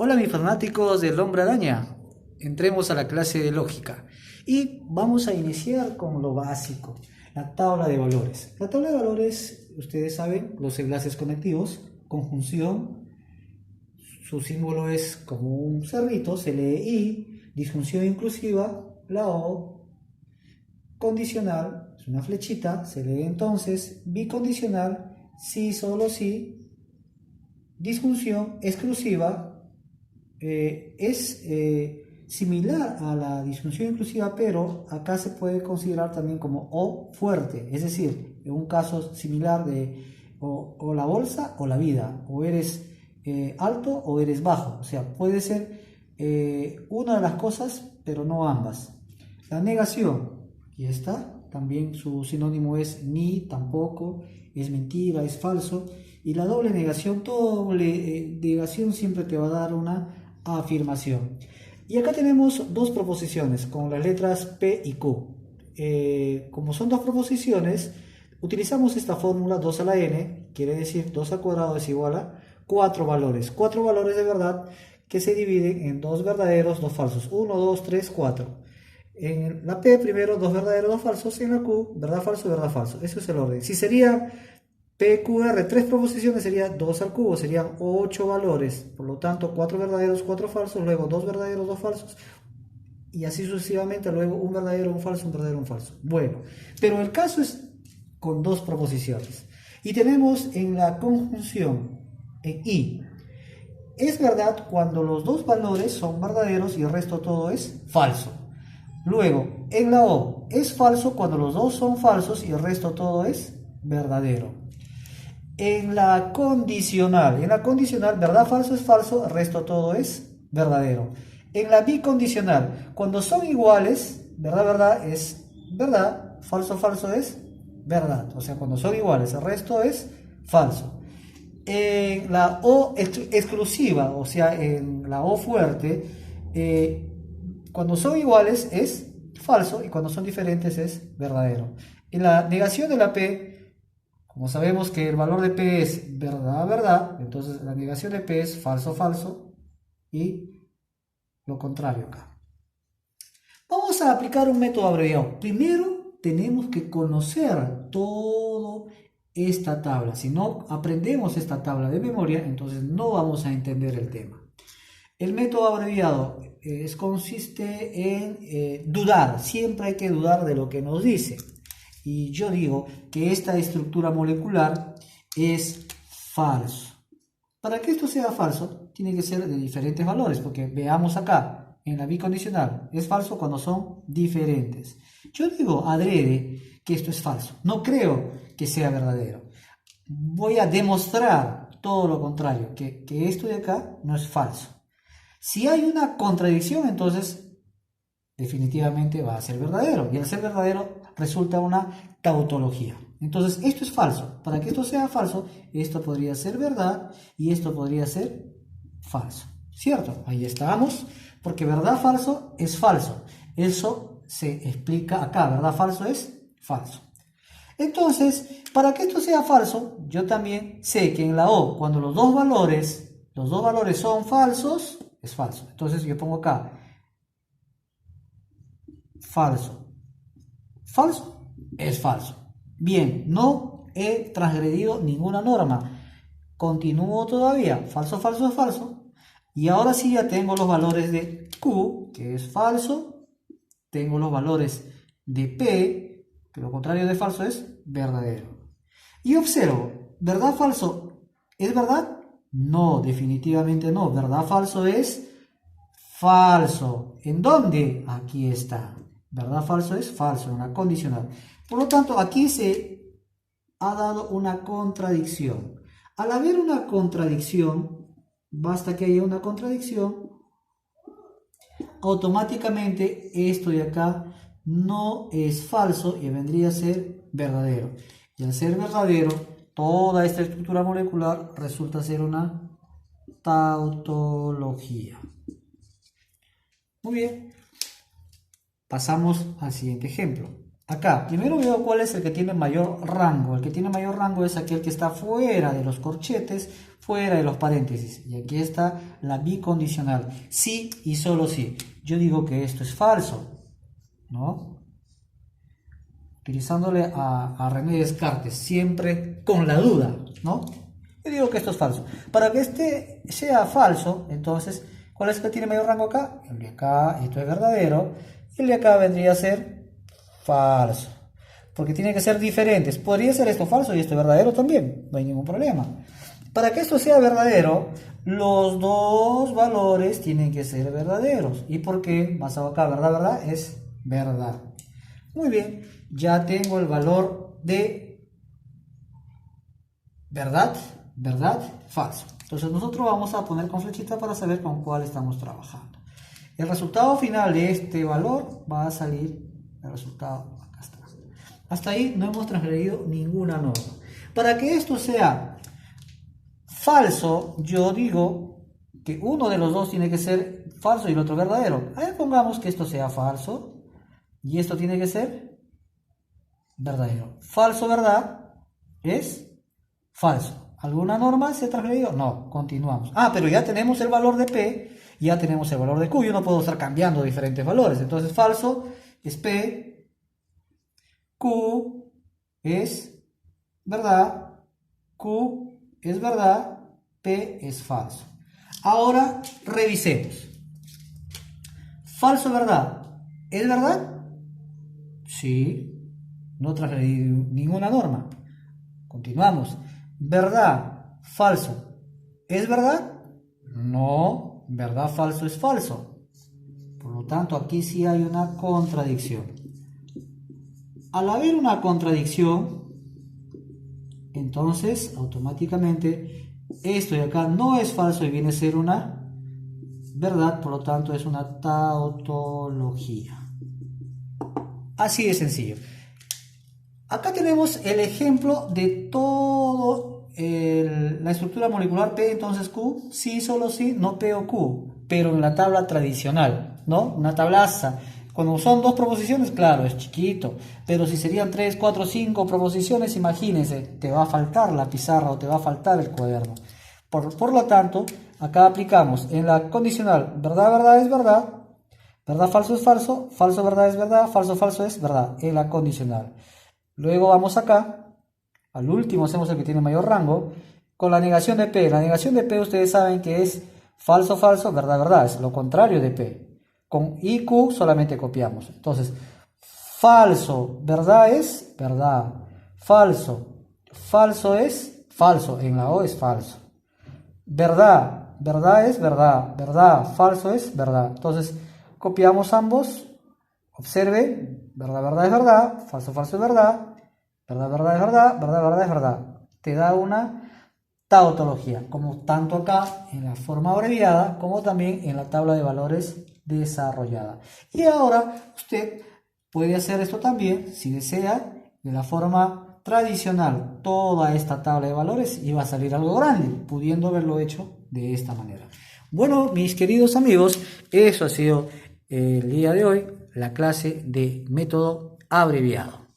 Hola mis fanáticos del Hombre Araña, entremos a la clase de lógica y vamos a iniciar con lo básico, la tabla de valores. La tabla de valores, ustedes saben, los enlaces conectivos, conjunción, su símbolo es como un cerrito, se lee I, disjunción inclusiva, la O, condicional, es una flechita, se lee entonces, bicondicional, sí, solo sí, disjunción exclusiva, es similar a la disjunción inclusiva, pero acá se puede considerar también como o fuerte, es decir, en un caso similar de o la bolsa o la vida, o eres alto o eres bajo, o sea, puede ser una de las cosas, pero no ambas. La negación, y está, también su sinónimo es ni, tampoco, es mentira, es falso. Y la doble negación, doble negación siempre te va a dar una afirmación. Y acá tenemos dos proposiciones con las letras P y Q. Como son dos proposiciones, utilizamos esta fórmula 2 a la n, quiere decir 2 al cuadrado es igual a 4 valores. 4 valores de verdad que se dividen en dos verdaderos, dos falsos. 1, 2, 3, 4. En la P primero, dos verdaderos, dos falsos. En la Q, verdad, falso, verdad, falso. Eso es el orden. Si sería PQR, tres proposiciones, sería 2 al cubo, serían 8 valores. Por lo tanto, 4 verdaderos, 4 falsos, luego 2 verdaderos, 2 falsos. Y así sucesivamente, luego un verdadero, un falso, un verdadero, un falso. Bueno, pero el caso es con dos proposiciones. Y tenemos en la conjunción, en I, es verdad cuando los dos valores son verdaderos y el resto todo es falso. Luego, en la O, es falso cuando los dos son falsos y el resto todo es verdadero. En la condicional, verdad, falso es falso, el resto todo es verdadero. En la bicondicional, cuando son iguales, verdad, verdad es verdad, falso, falso es verdad. O sea, cuando son iguales, el resto es falso. En la O exclusiva, o sea, en la O fuerte, cuando son iguales es falso y cuando son diferentes es verdadero. En la negación de la P, como sabemos que el valor de P es verdad, verdad, entonces la negación de P es falso, falso y lo contrario acá. Vamos a aplicar un método abreviado. Primero tenemos que conocer toda esta tabla. Si no aprendemos esta tabla de memoria, entonces no vamos a entender el tema. El método abreviado consiste en dudar. Siempre hay que dudar de lo que nos dice. Y yo digo que esta estructura molecular es falso. Para que esto sea falso, tiene que ser de diferentes valores, porque veamos acá, en la bicondicional, es falso cuando son diferentes. Yo digo adrede que esto es falso. No creo que sea verdadero. Voy a demostrar todo lo contrario, que esto de acá no es falso. Si hay una contradicción, entonces definitivamente va a ser verdadero. Y al ser verdadero resulta una tautología. Entonces esto es falso. Para que esto sea falso, esto podría ser verdad y esto podría ser falso. ¿Cierto? Ahí estamos. Porque verdad, falso es falso. Eso se explica acá. Verdad, falso es falso. Entonces, para que esto sea falso, yo también sé que en la O, cuando los dos valores son falsos, es falso. Entonces yo pongo acá falso. Falso es falso. Bien, no he transgredido ninguna norma. Continúo todavía. Falso, falso es falso. Y ahora sí ya tengo los valores de Q, que es falso. Tengo los valores de P, que lo contrario de falso es verdadero. Y observo, ¿verdad, falso es verdad? No, definitivamente no. ¿Verdad, falso es falso? ¿En dónde? Aquí está. ¿Verdad, falso es falso? En la condicional. Por lo tanto, aquí se ha dado una contradicción. Al haber una contradicción, basta que haya una contradicción, automáticamente esto de acá no es falso y vendría a ser verdadero. Y al ser verdadero, toda esta estructura molecular resulta ser una tautología. Muy bien, pasamos al siguiente ejemplo. Acá, primero veo cuál es el que tiene mayor rango. El que tiene mayor rango es aquel que está fuera de los corchetes, fuera de los paréntesis. Y aquí está la bicondicional. Sí y solo sí. Yo digo que esto es falso, ¿no? Utilizándole a René Descartes, siempre con la duda, ¿no? Yo digo que esto es falso. Para que este sea falso, entonces, ¿cuál es el que tiene mayor rango acá? El de acá, esto es verdadero. Y el de acá vendría a ser falso, porque tiene que ser diferentes. Podría ser esto falso y esto verdadero también, no hay ningún problema. Para que esto sea verdadero, los dos valores tienen que ser verdaderos. ¿Y por qué? Basado acá, ¿verdad? ¿Verdad? Es verdad. Muy bien, ya tengo el valor de verdad, verdad, falso. Entonces nosotros vamos a poner con flechita para saber con cuál estamos trabajando. El resultado final de este valor va a salir. El resultado acá está. Hasta ahí no hemos transgredido ninguna norma. Para que esto sea falso, yo digo que uno de los dos tiene que ser falso y el otro verdadero. A ver, pongamos que esto sea falso y esto tiene que ser verdadero. Falso, verdad, es falso. ¿Alguna norma se ha transgredido? No, continuamos. Pero ya tenemos el valor de P, ya tenemos el valor de Q. Yo no puedo estar cambiando diferentes valores. Entonces, falso es P, Q es verdad, Q es verdad, P es falso. Ahora revisemos. Falso, verdad. ¿Es verdad? Sí. No transgredí ninguna norma. Continuamos. Verdad, falso. ¿Es verdad? No. Verdad, falso es falso. Por lo tanto, aquí sí hay una contradicción. Al haber una contradicción, entonces automáticamente esto de acá no es falso y viene a ser una verdad, por lo tanto es una tautología. Así de sencillo. Acá tenemos el ejemplo de todo la estructura molecular P, entonces Q, sí, solo sí, no P o Q, pero en la tabla tradicional, ¿no? Una tablaza. Cuando son dos proposiciones, claro, es chiquito, pero si serían 3, 4, 5 proposiciones, imagínense, te va a faltar la pizarra o te va a faltar el cuaderno. Por lo tanto, acá aplicamos en la condicional, verdad, verdad es verdad, verdad, falso es falso, falso, verdad es verdad, falso, falso es verdad, en la condicional. Luego vamos acá, al último hacemos el que tiene mayor rango, con la negación de P. La negación de P ustedes saben que es falso, falso, verdad, verdad, es lo contrario de P. Con I, Q solamente copiamos. Entonces, falso, verdad es verdad, falso, falso es falso, en la O es falso. Verdad, verdad es verdad, verdad, falso es verdad. Entonces, copiamos ambos, observe, verdad, verdad es verdad, falso, falso es verdad, verdad, verdad es verdad, verdad, verdad es verdad. Te da una tautología, como tanto acá en la forma abreviada, como también en la tabla de valores desarrollada. Y ahora usted puede hacer esto también, si desea, de la forma tradicional, toda esta tabla de valores y va a salir algo grande, pudiendo haberlo hecho de esta manera. Bueno, mis queridos amigos, eso ha sido el día de hoy, la clase de método abreviado.